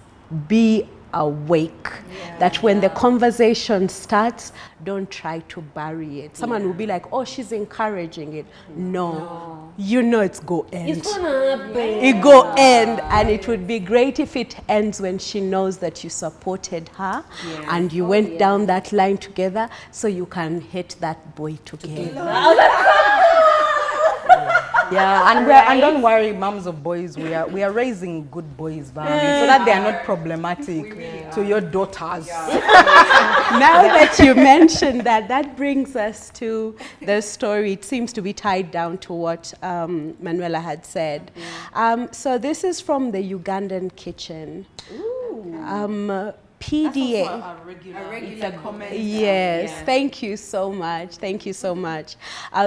[SPEAKER 7] be awake. That when the conversation starts, don't try to bury it. Someone will be like, oh, she's encouraging it. No. You know it's go end.
[SPEAKER 3] It's gonna happen.
[SPEAKER 7] It go end, and it would be great if it ends when she knows that you supported her and you went down that line together, so you can hit that boy together.
[SPEAKER 5] And don't worry, moms of boys, we are raising good boys, so that they are not problematic to your daughters.
[SPEAKER 7] Now that you mentioned that brings us to the story. It seems to be tied down to what Manuela had said. So this is from the Ugandan kitchen. PDA.
[SPEAKER 5] A regular comment.
[SPEAKER 7] Yes, thank you so much. Thank you so much.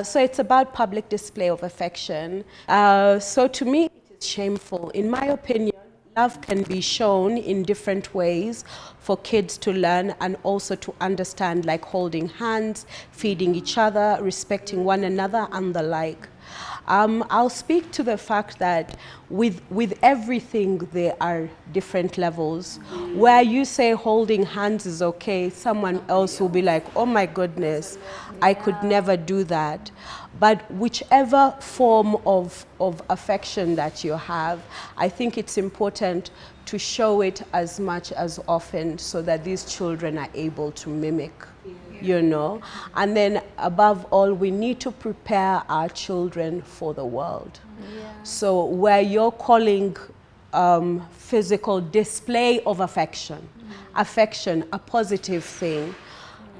[SPEAKER 7] So it's about public display of affection. So to me, it is shameful. In my opinion, love can be shown in different ways for kids to learn and also to understand, like holding hands, feeding each other, respecting one another, and the like. I'll speak to the fact that with everything there are different levels. Where you say holding hands is okay, someone else will be like, oh my goodness, I could never do that. But whichever form of affection that you have, I think it's important to show it as much as often so that these children are able to mimic. You know, and then above all, we need to prepare our children for the world. So where you're calling physical display of affection. Affection, a positive thing.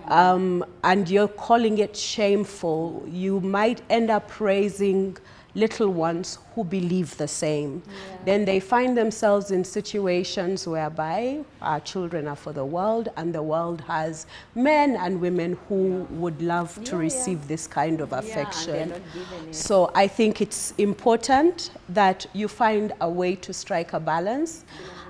[SPEAKER 7] And you're calling it shameful, you might end up praising little ones who believe the same. Then they find themselves in situations whereby our children are for the world, and the world has men and women who would love to receive this kind of affection. So I think it's important that you find a way to strike a balance.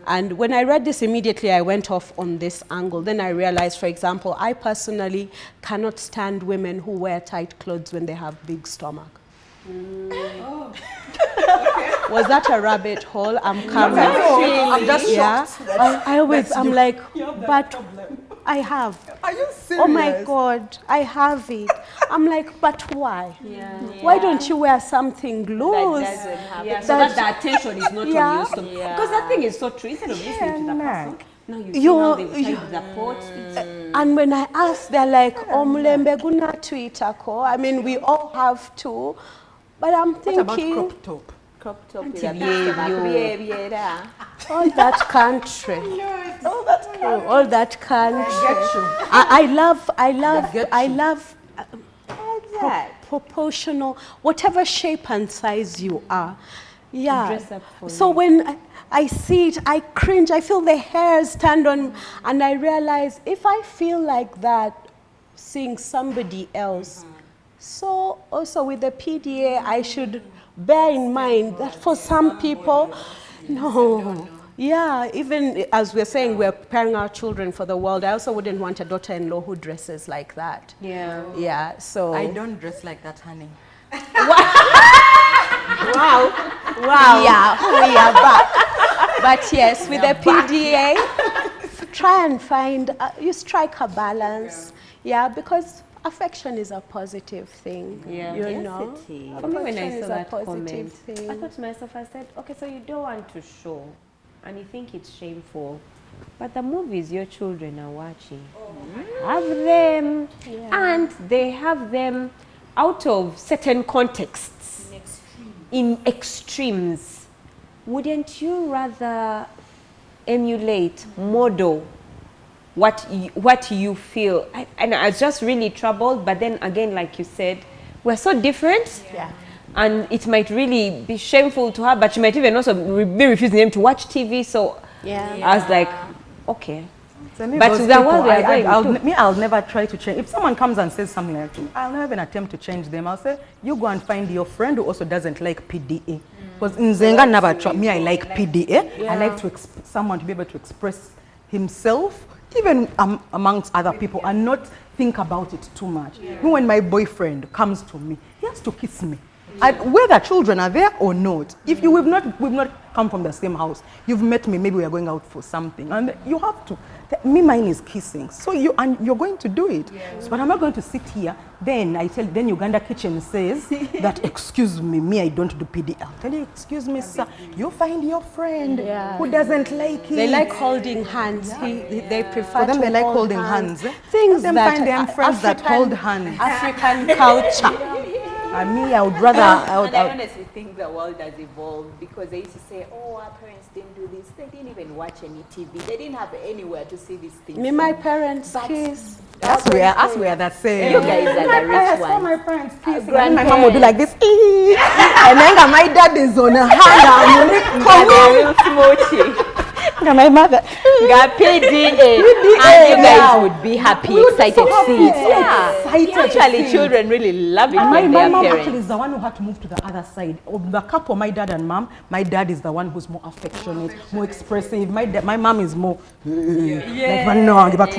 [SPEAKER 7] And when I read this immediately, I went off on this angle. Then I realized, for example, I personally cannot stand women who wear tight clothes when they have big stomach. Was that a rabbit hole? I'm coming.
[SPEAKER 5] I'm just shocked.
[SPEAKER 7] I always, I'm like, but I have.
[SPEAKER 5] Are you serious?
[SPEAKER 7] Oh my God, I have it. I'm like, but why? Why don't you wear something loose?
[SPEAKER 3] So that the attention is not on you. So, because that thing is so true. Instead of listening to the person, now you see how they've tied the pot.
[SPEAKER 7] And when I ask, they're like, oh, mulembe guna tuitako. I mean, we all have to. But I'm thinking,
[SPEAKER 5] What about crop top?
[SPEAKER 3] Crop top with a
[SPEAKER 7] all that country. All that country. I love proportional, whatever shape and size you are. Yeah.
[SPEAKER 3] Dress up for
[SPEAKER 7] So when I see it, I cringe. I feel the hairs stand on, and I realize if I feel like that, seeing somebody else. So also with the PDA, I should bear in mind that for some people, no. Yeah, even as we're saying, we're preparing our children for the world. I also wouldn't want a daughter-in-law who dresses like that. Yeah, so.
[SPEAKER 5] I don't dress like that, honey.
[SPEAKER 7] Wow. Yeah, we are back. But yes, with the PDA, try and find, you strike a balance. Yeah, because affection is a positive thing. You know?
[SPEAKER 3] For me, when I saw that comment,
[SPEAKER 7] thing.
[SPEAKER 3] I thought to myself, I said, okay, so you don't want to show, and you think it's shameful, but the movies your children are watching have them, and they have them out of certain contexts, in extremes. Wouldn't you rather emulate, model what you feel? And I was just really troubled, but then again, like you said, we're so different. And it might really be shameful to her, but she might even also be refusing them to watch TV. So I was like, okay.
[SPEAKER 5] So maybe
[SPEAKER 3] But
[SPEAKER 5] those
[SPEAKER 3] to the
[SPEAKER 5] people,
[SPEAKER 3] world we are going
[SPEAKER 5] I'll never try to change. If someone comes and says something like that, I'll never even attempt to change them. I'll say, you go and find your friend who also doesn't like PDA. Because in Zenga never try. Me, I like PDA. I like to someone to be able to express himself, even amongst other people, and not think about it too much. Even when my boyfriend comes to me, he has to kiss me. Whether children are there or not, if we've not come from the same house, you've met me, maybe we are going out for something, and you have to. Mine is kissing, so you're going to do it. So, but I'm not going to sit here. Then Uganda Kitchen says that, excuse me, I don't do PD. I'll tell you, excuse me, sir, you find your friend who doesn't like it.
[SPEAKER 7] They like holding hands. They prefer
[SPEAKER 5] For them,
[SPEAKER 7] to
[SPEAKER 5] they like
[SPEAKER 7] hold
[SPEAKER 5] holding hands.
[SPEAKER 7] Things
[SPEAKER 5] Let them
[SPEAKER 7] that
[SPEAKER 5] find them friends that hold hands.
[SPEAKER 7] African culture.
[SPEAKER 5] And me, I would rather.
[SPEAKER 6] And I honestly think the world has evolved, because they used to say, oh, our parents didn't do this. They didn't even watch any TV. They didn't have anywhere to see these things.
[SPEAKER 7] Me, my parents kiss.
[SPEAKER 5] Us we are the same.
[SPEAKER 6] You guys are the rich
[SPEAKER 5] I saw my
[SPEAKER 6] ones.
[SPEAKER 5] parents kissing. And my mom would do like this. And then my dad is on a hand. And my mother.
[SPEAKER 6] PDA. And you guys would be happy, excited to see it. Actually, children really love it
[SPEAKER 5] My
[SPEAKER 6] when their
[SPEAKER 5] mom
[SPEAKER 6] parents.
[SPEAKER 5] actually is the one who had to move to the other side. Of the couple, my dad and mom, my dad is the one who's more affectionate, more expressive. My mom is more like, but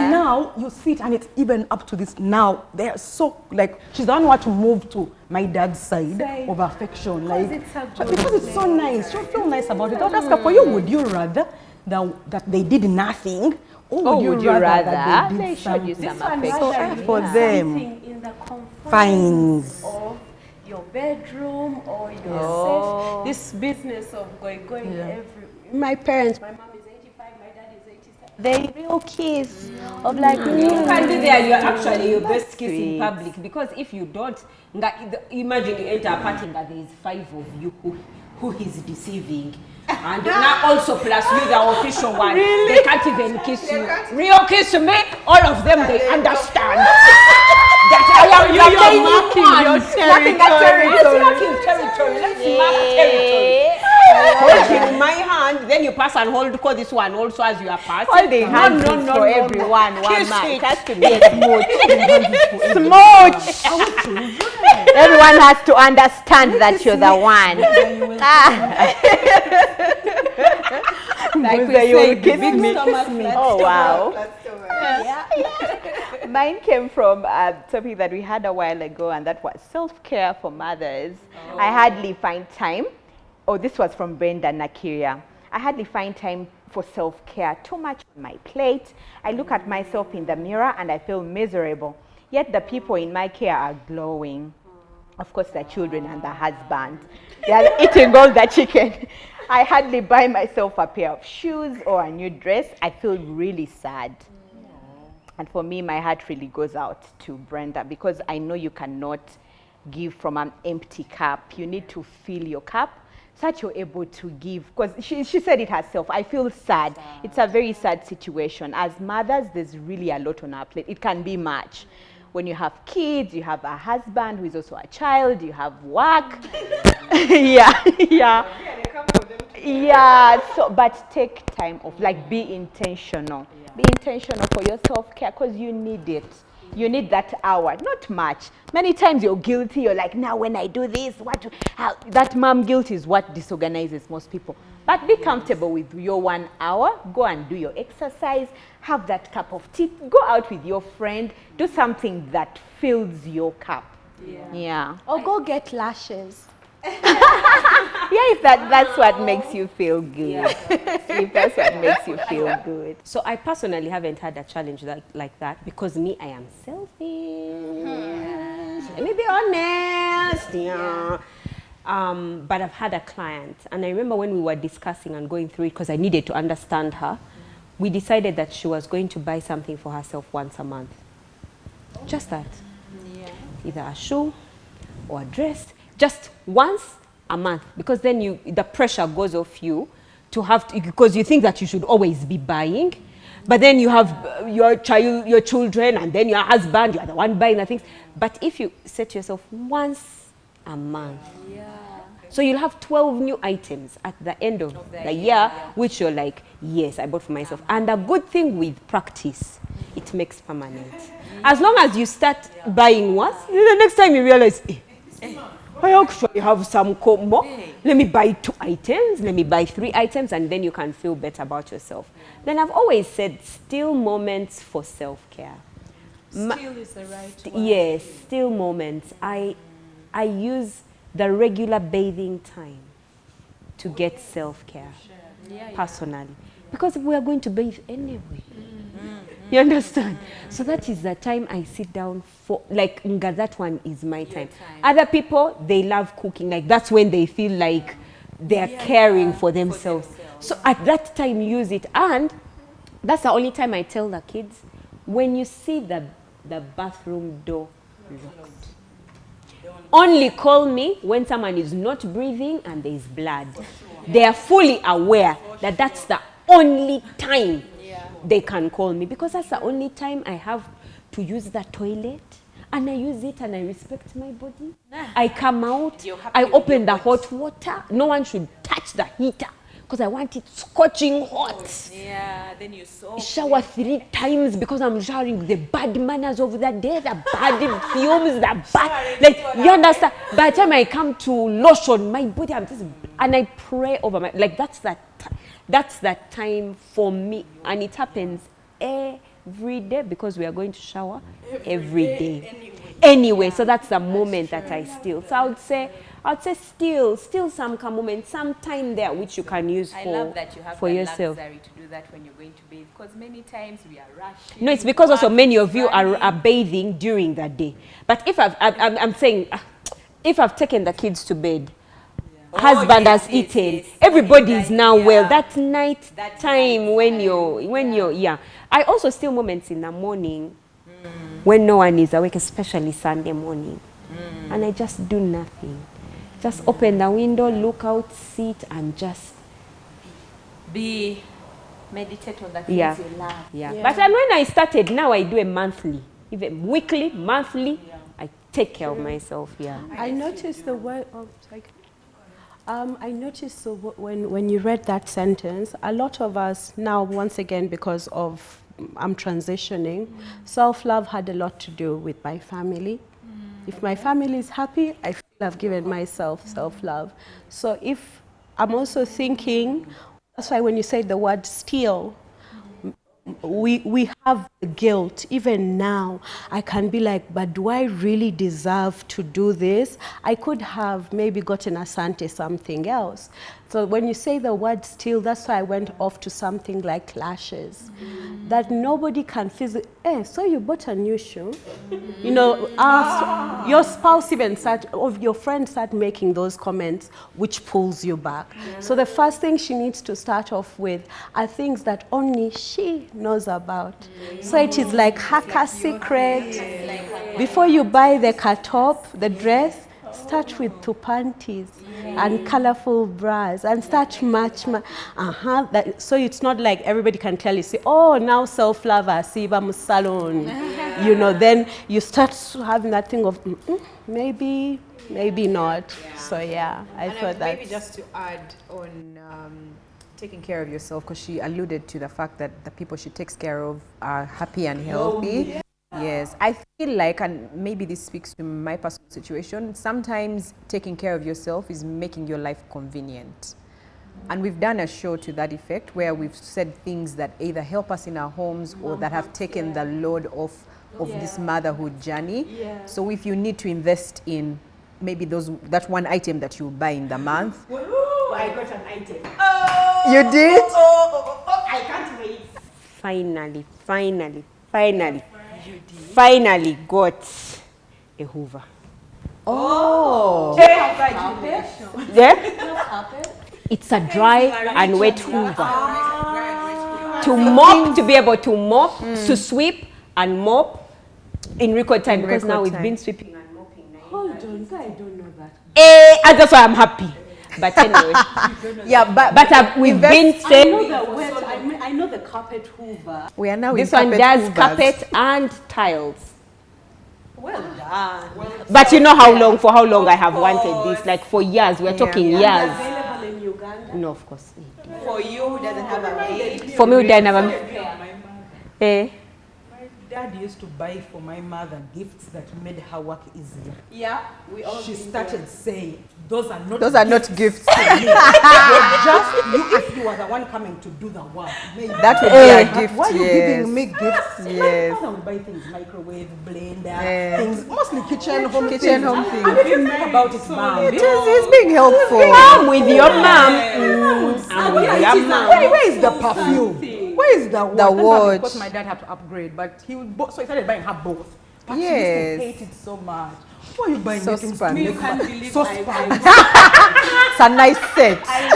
[SPEAKER 5] now you see it, and it's even up to this now. They're so like, she's the one who had to move to my dad's side of affection, like because it's so nice. She'll feel nice about it. I'll ask her, for you, would you rather that they did nothing, or would you rather that they
[SPEAKER 6] showed you
[SPEAKER 5] did
[SPEAKER 6] some
[SPEAKER 5] affection?
[SPEAKER 6] affection?
[SPEAKER 5] For them,
[SPEAKER 7] In the
[SPEAKER 5] fines.
[SPEAKER 7] of your bedroom or your safe. This business of going every. My parents, my mom is 85, my dad is 87. They real kiss of like.
[SPEAKER 3] You can be there. You're actually your best kiss in public, because if you don't, imagine you enter a party and there is 5 of you who he's deceiving.
[SPEAKER 8] And now also plus you, the official one. Really? They can't even kiss you. Real kiss me, all of them, they understand. That I am the main one.
[SPEAKER 7] Your territory.
[SPEAKER 8] Let's mark in territory. Let's mark territory. Hold him in my hand, then you pass and hold this one also as you are passing.
[SPEAKER 6] Holding hands
[SPEAKER 8] no,
[SPEAKER 6] for everyone. One
[SPEAKER 8] Kiss
[SPEAKER 6] man.
[SPEAKER 8] it.
[SPEAKER 6] It has to be a smooch. Everyone has to understand that you're the one.
[SPEAKER 8] Like we say, big stomach.
[SPEAKER 6] Oh wow. Mine came from a topic that we had a while ago, and that was self-care for mothers. I hardly find time. Oh, this was from Brenda Nakiria. I hardly find time for self-care. Too much on my plate. I look at myself in the mirror and I feel miserable. Yet the people in my care are glowing. Of course, the children and the husband. They are eating all the chicken. I hardly buy myself a pair of shoes or a new dress. I feel really sad. And for me, my heart really goes out to Brenda, because I know you cannot give from an empty cup. You need to fill your cup so that you're able to give. Because she said it herself, I feel sad. It's a very sad situation. As mothers, there's really a lot on our plate. It can be much. When you have kids, you have a husband who is also a child, you have work. Yeah. So, but take time off, like be intentional. Be intentional for your self-care, because you need it. You need that hour, not much. Many times you're guilty, you're like, now when I do this, that mom guilt is what disorganizes most people. But be comfortable with your 1 hour, go and do your exercise, have that cup of tea, go out with your friend, do something that fills your cup. Yeah.
[SPEAKER 7] Or go get lashes.
[SPEAKER 6] Yeah, if that's what makes you feel good. If that's what makes you feel good.
[SPEAKER 8] So I personally haven't had a challenge like that, because me, I am selfish. Let me be honest. But I've had a client, and I remember when we were discussing and going through it, because I needed to understand her, we decided that she was going to buy something for herself once a month. Just that. Either a shoe or a dress, just once a month, because then the pressure goes off you to have to, because you think that you should always be buying, but then you have your children, and then your husband, you are the one buying the things. But if you set to yourself once a month, so you'll have 12 new items at the end of the year, which you're like, yes, I bought for myself. And the good thing with practice, it makes permanent. As long as you start buying once, the next time you realize, I actually have some more. Let me buy 2 items, let me buy 3 items, and then you can feel better about yourself. Then I've always said, still moments for self-care.
[SPEAKER 7] Still is the right word.
[SPEAKER 8] Yes, still moments. I use the regular bathing time to get self-care, personally. Because we are going to bathe anyway. You understand? So that is the time I sit down for, like, that one is my time. Other people, they love cooking. Like, that's when they feel like they're caring for themselves. So at that time, use it. And that's the only time I tell the kids, when you see the bathroom door locked, only call me when someone is not breathing and there is blood. They are fully aware that that's the only time they can call me, because that's the only time I have to use the toilet, and I use it and I respect my body. I come out, I open the hot water. No one should touch the heater, because I want it scorching hot.
[SPEAKER 9] Then you
[SPEAKER 8] shower 3 times, because I'm showering the bad manners of the day, the bad fumes, the bad, like, you understand? By the time I come to lotion my body, I'm just, and I pray over my, like, that's that time for me, and it happens every day, because we are going to shower every day anyway. So that's the moment that I steal. So I would say still some moment, some time there which you can use
[SPEAKER 9] I love that you have
[SPEAKER 8] for
[SPEAKER 9] the
[SPEAKER 8] yourself.
[SPEAKER 9] luxury to do that when you're going to bathe, because many times we are rushing.
[SPEAKER 8] No, it's because also many of you are bathing during the day. But if I'm saying, if I've taken the kids to bed, husband has eaten, everybody is now well. That night time when you're I also steal moments in the morning when no one is awake, especially Sunday morning, and I just do nothing. Just open the window, look out, sit, and just
[SPEAKER 9] meditate on the things you love.
[SPEAKER 8] Yeah. But and when I started, now I do a monthly, even weekly, monthly. I take care of myself. Yeah.
[SPEAKER 7] I noticed the word. Oh, sorry. I noticed when you read that sentence, a lot of us now, once again, because of I'm transitioning, self-love had a lot to do with my family. If my family is happy, I feel I've given myself self-love. So if I'm also thinking, that's why when you say the word steal, we have the guilt. Even now, I can be like, but do I really deserve to do this? I could have maybe gotten Asante something else. So when you say the word steal, that's why I went off to something like clashes. That nobody can physically, so you bought a new shoe? You know, your spouse even or your friend start making those comments, which pulls you back. So the first thing she needs to start off with are things that only she knows about. So it is like hacker secret. Before you buy the top, the dress, start with two panties and colorful bras and start match. So it's not like everybody can tell you, say, oh, now self-love, Asiba salon. You know, then you start having that thing of, maybe not. So yeah, I thought that.
[SPEAKER 4] Maybe just to add on taking care of yourself, because she alluded to the fact that the people she takes care of are happy and healthy. Yes, I feel like, and maybe this speaks to my personal situation, sometimes taking care of yourself is making your life convenient. And we've done a show to that effect where we've said things that either help us in our homes or that have taken the load off of this motherhood journey. So if you need to invest in maybe that one item that you buy in the month.
[SPEAKER 5] I got an item.
[SPEAKER 4] You did?
[SPEAKER 5] I can't wait.
[SPEAKER 8] Finally got a Hoover.
[SPEAKER 4] Oh.
[SPEAKER 8] It's a dry and wet Hoover. To mop, to be able to mop, to sweep and mop in record time, because now we've been sweeping and mopping.
[SPEAKER 7] Hold on, I don't know that.
[SPEAKER 8] And that's why I'm happy. But anyway, we've been saying.
[SPEAKER 7] I know the carpet Hoover.
[SPEAKER 4] We are now
[SPEAKER 8] this
[SPEAKER 4] in
[SPEAKER 8] one does
[SPEAKER 4] hoovers.
[SPEAKER 8] carpet and tiles.
[SPEAKER 7] Well done.
[SPEAKER 8] But you know for how long I have wanted this? Like for years. We're talking years.
[SPEAKER 7] Available in Uganda.
[SPEAKER 8] No, of course.
[SPEAKER 5] For you who doesn't have a maid.
[SPEAKER 8] For me, who doesn't have a
[SPEAKER 5] Dad used to buy for my mother gifts that made her work easier.
[SPEAKER 7] Yeah, we all.
[SPEAKER 5] She started saying, "Those are not
[SPEAKER 4] gifts.
[SPEAKER 5] to me. Just you, if you are the one coming to do the work, maybe
[SPEAKER 4] that would be a gift.
[SPEAKER 5] Why are you giving me gifts?
[SPEAKER 4] Yes.
[SPEAKER 5] My father would buy things, microwave, blender, things, mostly kitchen home things.
[SPEAKER 4] And
[SPEAKER 5] if you think about it, Mom,
[SPEAKER 4] it's being helpful.
[SPEAKER 8] I'm with your mom.
[SPEAKER 5] Where is the perfume? Where is the watch?
[SPEAKER 4] The watch.
[SPEAKER 5] Because my dad had to upgrade, but so he started buying her both. But she
[SPEAKER 4] yes.
[SPEAKER 5] used to hate it so much. Why are you buying
[SPEAKER 4] so
[SPEAKER 5] things?
[SPEAKER 4] Span.
[SPEAKER 7] You can't believe
[SPEAKER 5] so
[SPEAKER 7] span.
[SPEAKER 4] It's a nice set.
[SPEAKER 7] I'm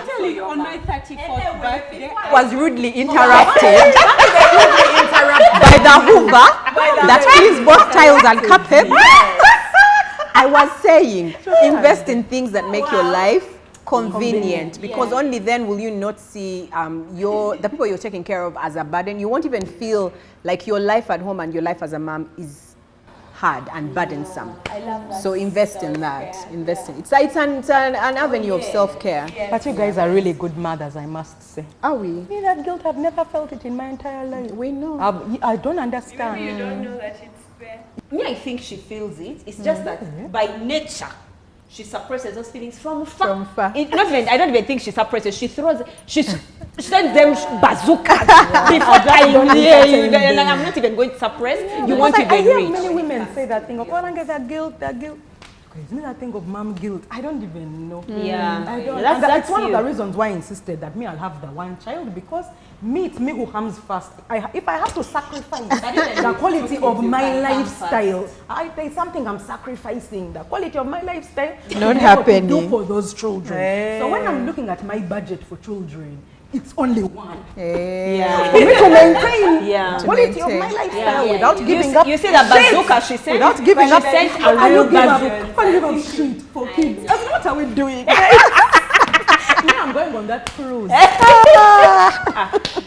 [SPEAKER 7] telling you, on my 34th birthday,
[SPEAKER 4] was rudely interrupted by the Hoover that cleans both tiles and carpet. I was saying, invest in things that make your life convenient, because only then will you not see the people you're taking care of as a burden. You won't even feel like your life at home and your life as a mom is hard and burdensome.
[SPEAKER 7] I love that.
[SPEAKER 4] So invest in that. Invest in it. It's an avenue of self-care.
[SPEAKER 5] But you guys are really good mothers, I must say.
[SPEAKER 4] Are we?
[SPEAKER 5] Me, that guilt, I've never felt it in my entire life.
[SPEAKER 4] We know.
[SPEAKER 5] I don't understand.
[SPEAKER 9] You don't know that it's there.
[SPEAKER 6] Me, I think she feels it. It's just that by nature, she suppresses those feelings from far.
[SPEAKER 4] From far.
[SPEAKER 6] I don't even think she suppresses. She sends them bazookas before I hear you. And I'm not even going to suppress. You want to
[SPEAKER 5] I
[SPEAKER 6] even
[SPEAKER 5] hear
[SPEAKER 6] reach.
[SPEAKER 5] many women say that thing of, oh, I don't get that guilt. Because me, that thing of mom guilt, I don't even know.
[SPEAKER 6] Yeah.
[SPEAKER 5] I don't.
[SPEAKER 6] That's
[SPEAKER 5] one
[SPEAKER 6] you.
[SPEAKER 5] of the reasons why I insisted that I'll have the one child, because it's me who comes first. If I have to sacrifice the quality of my lifestyle, there's something I'm sacrificing. The quality of my lifestyle
[SPEAKER 4] Not
[SPEAKER 5] happening
[SPEAKER 4] happening.
[SPEAKER 5] do for those children. So when I'm looking at my budget for children, it's only one.
[SPEAKER 6] Yeah.
[SPEAKER 5] For me to maintain
[SPEAKER 6] Yeah.
[SPEAKER 5] quality of my lifestyle without giving up.
[SPEAKER 6] You see that bazooka she sent?
[SPEAKER 5] Without giving up.
[SPEAKER 6] She sent a
[SPEAKER 5] I
[SPEAKER 6] real
[SPEAKER 5] don't give up.
[SPEAKER 6] bazooka.
[SPEAKER 5] I give up shit for kids. What are we doing? I'm going on that cruise.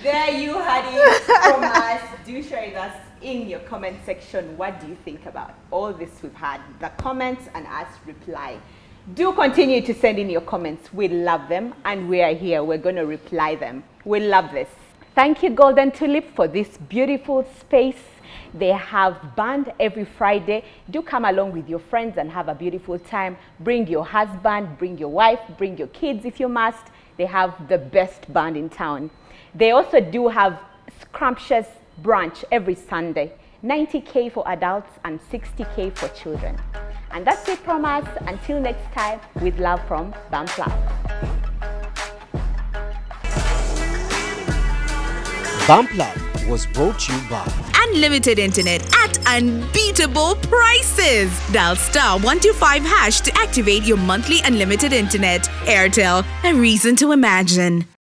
[SPEAKER 6] There you had it from us. Do share with us in your comment section. What do you think about all this we've had? The comments and us reply. Do continue to send in your comments. We love them and we are here. We're going to reply them. We love this. Thank you, Golden Tulip, for this beautiful space. They have band every Friday. Do come along with your friends and have a beautiful time. Bring your husband, bring your wife, bring your kids if you must. They have the best band in town. They also do have scrumptious brunch every Sunday. 90K for adults and 60K for children. And that's it from us. Until next time, with love from Bamplab.
[SPEAKER 1] Bamplab was brought to you by
[SPEAKER 2] Unlimited internet at unbeatable prices. Dial *125# to activate your monthly unlimited internet. Airtel, a reason to imagine.